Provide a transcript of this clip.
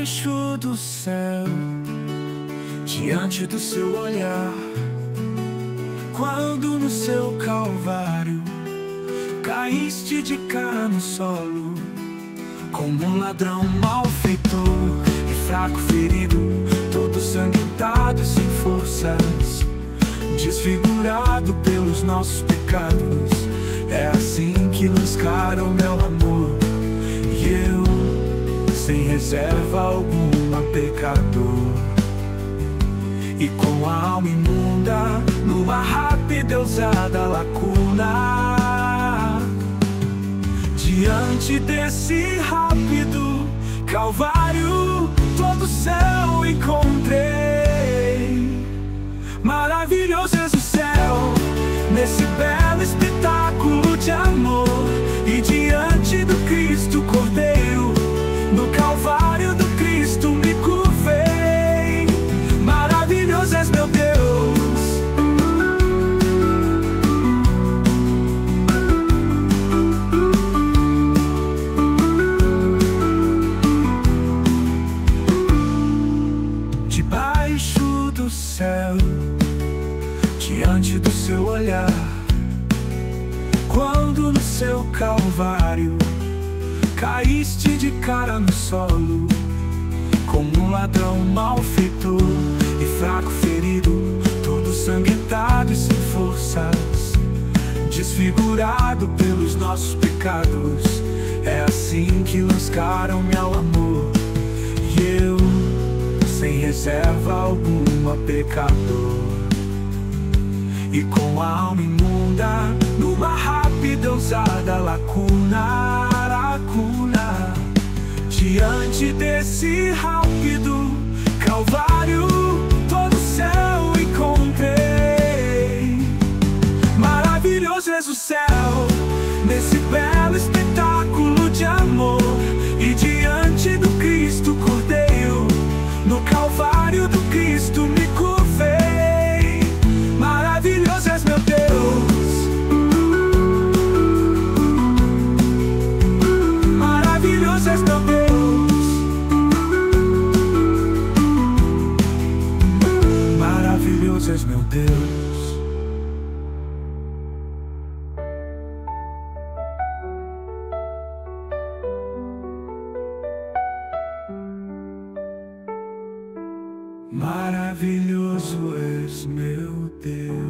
Debaixo do céu, diante do seu olhar, quando no seu calvário caíste de cara no solo, como um ladrão malfeitor e fraco ferido, todo sanguentado e sem forças, desfigurado pelos nossos pecados. É assim que lascaram meu amor, e eu, sem reserva alguma, pecador, e com a alma imunda, numa rápida e ousada lacuna, diante desse rápido calvário, todo o céu encontrei. Maravilhoso és o céu, nesse belo espetáculo de amor, e diante do Cristo Cordeiro, no calvário do Cristo me curvei. Maravilhoso és meu Deus. Debaixo do céu, diante do seu olhar, quando no seu calvário caíste de cara no solo, como um ladrão malfeitor e fraco ferido, todo sanguentado e sem forças, desfigurado pelos nossos pecados. É assim que lascaram meu amor, e eu, sem reserva alguma, pecador, e com a alma imunda, numa rápida ousada lacuna, diante desse rápido calvário, todo o céu encontrei. Maravilhoso és o céu, nesse belo espetáculo de amor, e diante do Cristo Cordeiro, no calvário do Cristo me curvei. Maravilhoso és meu Deus. Maravilhoso és meu Deus. Maravilhoso és meu Deus. Maravilhoso és meu Deus.